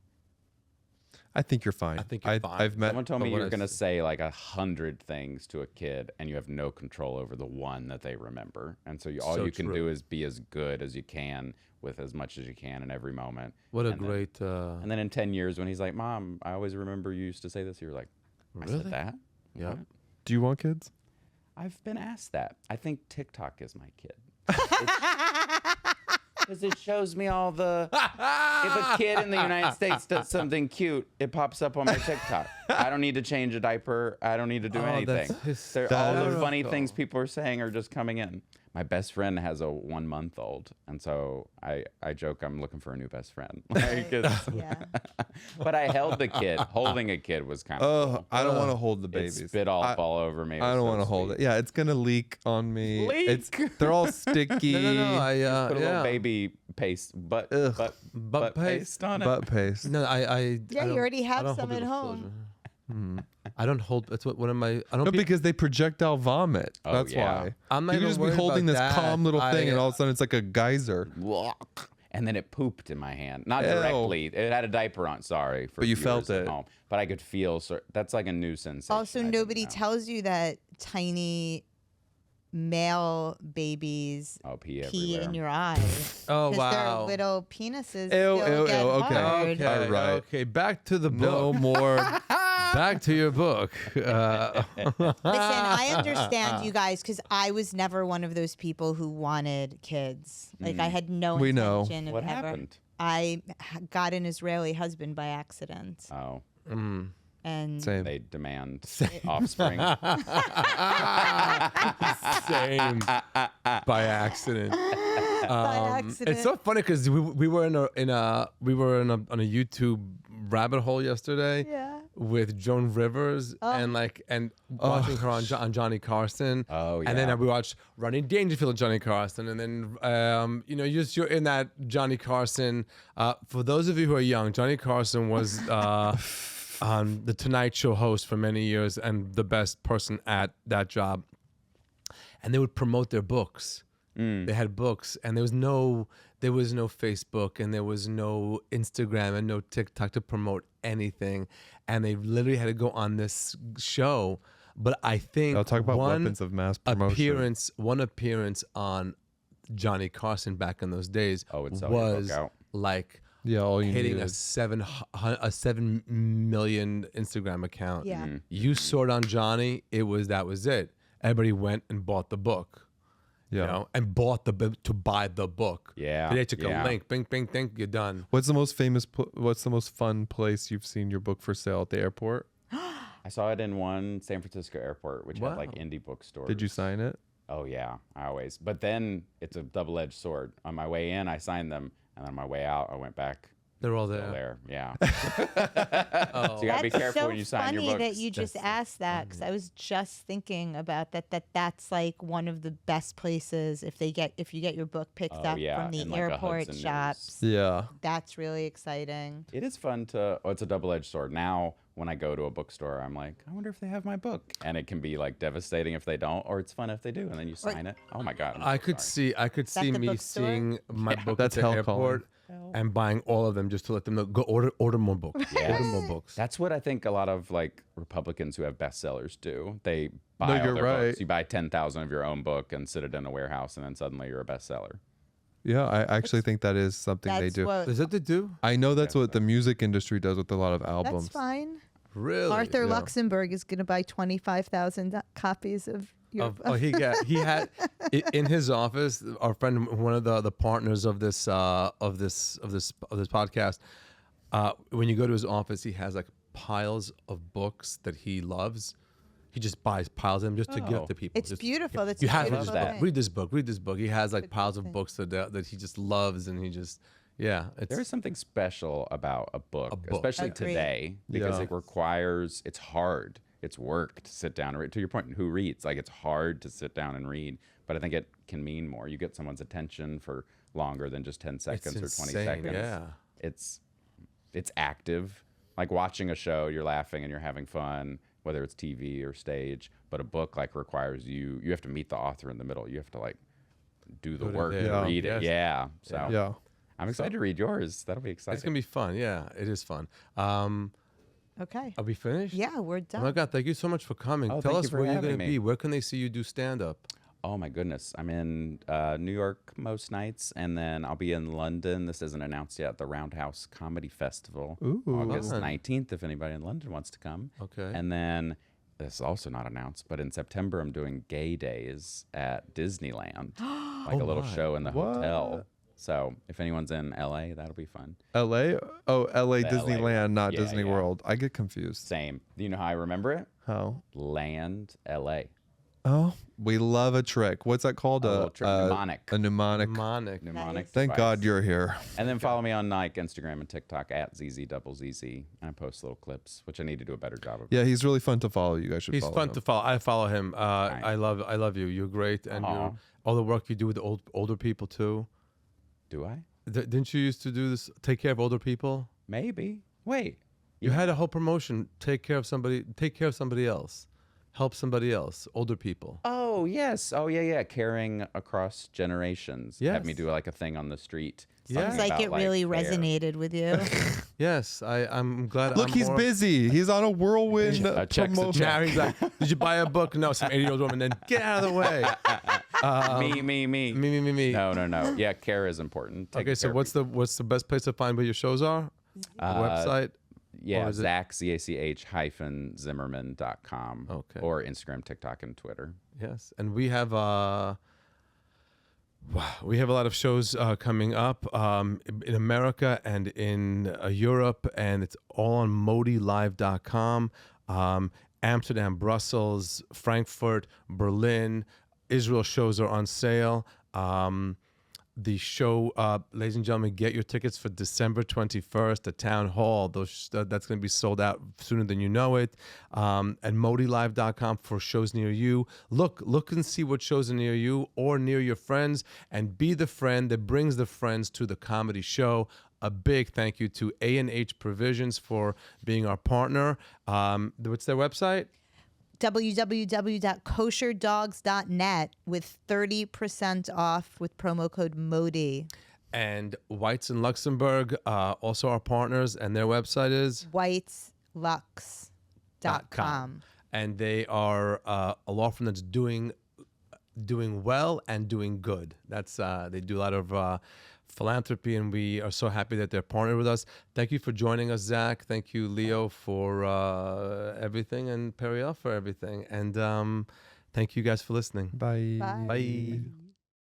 I think you're fine. I think you're fine. I've met. Someone told me what you're I going to see. say like 100 things to a kid and you have no control over the one that they remember. And so all So you can true. do is be as good as you can with as much as you can in every moment. What a And then- great. And then in 10 years when he's like, Mom, I always remember you used to say this. You're like, I Really? said that? Yeah. What? Do you want kids? I've been asked that. I think TikTok is my kid. Because it shows me all the. If a kid in the United States does something cute, it pops up on my TikTok. I don't need to change a diaper. I don't need to do Oh, anything. that's All the funny hysterical. things people are saying are just coming in. My best friend has a 1-month-old, and so I joke I'm looking for a new best friend. Like, it's- Yeah. but I held the kid. Holding a kid was kind of. Oh, I don't want to hold the It babies. spit all over me. It I was don't so want to hold sweet. it. Yeah, it's gonna leak on me. Leak? They're all sticky. No. I Put a yeah. little baby paste, butt Butt paste on it. butt paste. No, I Yeah, I you don't- already I have don't some hold at it with home. pleasure. I don't hold. That's what one of my. I don't. No, be- because they projectile vomit. Oh, That's yeah. why. I'm not You could even just be worried holding about this that. calm little thing, and all of a sudden it's like a geyser. And then it pooped in my hand. Not Ew. directly. It had a diaper on. Sorry. For But you viewers felt at it. home. But I could feel. That's like a new sensation. Also, I didn't nobody know. tells you that tiny male babies Oh, pee pee everywhere. in your eyes. Oh, 'Cause wow. their little penises Ew, still ew, get ew, okay. hard. Okay. All right. Okay. Back to the No book. more. Back to your book. Listen, I understand you guys because I was never one of those people who wanted kids. Like I had no We know. intention of What ever. happened? I got an Israeli husband by accident, Oh, and Same. they demand offspring. Same. By accident. by accident. It's so funny because we were on a YouTube rabbit hole yesterday. Yeah. with Joan Rivers and watching her on Johnny Carson. Oh, And then yeah. we watched Rodney Dangerfield and Johnny Carson, and then you're in that Johnny Carson. For those of you who are young, Johnny Carson was the Tonight Show host for many years and the best person at that job. And they would promote their books. They had books, and there was no Facebook, and there was no Instagram and no TikTok to promote anything, and they literally had to go on this show. But I think I'll talk about weapons of mass promotion. one appearance on Johnny Carson back in those days would sell your book was out. like all you hitting needed. a 7 million Instagram account. Yeah. You saw it on Johnny. That was it. Everybody went and bought the book. And bought to buy the book. Yeah, They took yeah. a link, bing, bing, bing, you're done. What's the most fun place you've seen your book for sale at the airport? I saw it in one San Francisco airport, which had like indie bookstores. Did you sign it? Oh yeah, I always. But then it's a double-edged sword. On my way in, I signed them, and on my way out, I went back. They're all Still there. there, yeah. So you gotta be careful so when you sign your funny books. that you just asked that, because I was just thinking about that. That's like one of the best places if you get your book picked up from the in, like, a airport Hudson shops. Yeah. That's really exciting. It is fun to. Oh, it's a double-edged sword. Now, when I go to a bookstore, I'm like, I wonder if they have my book, and it can be like devastating if they don't, or it's fun if they do, and then you sign it. Oh my god! I could see the me bookstore? seeing my book That's at the hell airport and buying all of them just to let them know, go order more books. Yes. Order more books. That's what I think a lot of like Republicans who have bestsellers do. They buy all you're their right. books. You buy 10,000 of your own book and sit it in a warehouse, and then suddenly you're a bestseller. Yeah, I actually think that is something they That's do. what. Is that they do? I know that's what the music industry does with a lot of albums. That's fine. Really? Arthur Yeah. Luxembourg is going to buy 25,000 copies of your book. He had in his office. Our friend, one of the partners of this podcast. When you go to his office, he has like piles of books that he loves. He just buys piles of them just to give to people. It's Just- beautiful. That's You a have to beautiful just thing. read this book. Read this book. He has like piles of thing. books that he just loves, and he just it's There is something special about a book, book. especially Agreed. today, because Yeah. it requires, it's hard. It's work to sit down and read. To your point, who reads? Like, it's hard to sit down and read, but I think it can mean more. You get someone's attention for longer than just 10 seconds or 20 insane, seconds. yeah. It's active. Like watching a show, you're laughing and you're having fun, whether it's TV or stage. But a book like requires you have to meet the author in the middle. You have to like do the Put it work there. to Yeah. read it. Yes. Yeah. So Yeah. I'm excited to read yours. That'll be exciting. It's gonna be fun. Yeah, it is fun. Okay. Are we finished? Yeah, we're Oh done. my God! Thank you so much for coming. Oh, Tell thank us you for where you're having gonna me. be. Where can they see you do stand up? Oh my goodness. I'm in New York most nights, and then I'll be in London. This isn't announced yet. The Roundhouse Comedy Festival, August Fun. 19th, if anybody in London wants to come. Okay. And then, this is also not announced, but in September, I'm doing Gay Days at Disneyland, like a little my. show in the What? hotel. So if anyone's in LA, that'll be fun. LA? Oh, LA The LA Disneyland, one. not Yeah, Disney yeah. World. I get confused. Same. Do you know how I remember it? How? Land LA. Oh, we love a trick. What's that called? A little trick. Mnemonic. A mnemonic. Mnemonic. Mnemonic. Thank device. God you're here. And then follow me on Nike, Instagram, and TikTok at ZZZZ. And I post little clips, which I need to do a better job of. Yeah, he's really fun to follow. You guys should He's follow fun him. to follow. I follow him. I love you. You're great, and Aw. all the work you do with the older people too. Do I? Didn't you used to do this? Take care of older people. Maybe. Wait. You had a whole promotion. Take care of somebody. Take care of somebody else. Help somebody else. Older people. Oh, yes. Oh, yeah, yeah. Caring across generations. Have me Yes. do like a thing on the street. Yeah. Sounds talking like it about, really care. resonated with you. Yes, I'm glad. Look, I'm he's more- busy. He's on a whirlwind check's a promotion. Now he's like, did you buy a book? No, some 80-year-old woman. Then get out of the way. Me. Me. No. Yeah, care is important. Take Okay, so care of what's the best place to find where your shows are? The website. Yeah, Or is it- Zach, ZACH-Zimmerman.com. Okay. Or Instagram, TikTok, and Twitter. Yes, and we have a lot of shows coming up in America and in Europe, and it's all on ModiLive.com. Amsterdam, Brussels, Frankfurt, Berlin, Israel shows are on sale. the show, ladies and gentlemen, get your tickets for December 21st at Town Hall. That's going to be sold out sooner than you know it. And ModiLive.com for shows near you. Look and see what shows are near you or near your friends, and be the friend that brings the friends to the comedy show. A big thank you to A&H Provisions for being our partner. What's their website? www.kosherdogs.net with 30% off with promo code MODI. And Whites in Luxembourg, also our partners, and their website is whiteslux.com. And they are a law firm that's doing well and doing good. That's they do a lot of philanthropy, and we are so happy that they're partnered with us. Thank you for joining us, Zach. Thank you, Leo, for everything, and Periel for everything. And thank you guys for listening. Bye. Bye. Bye.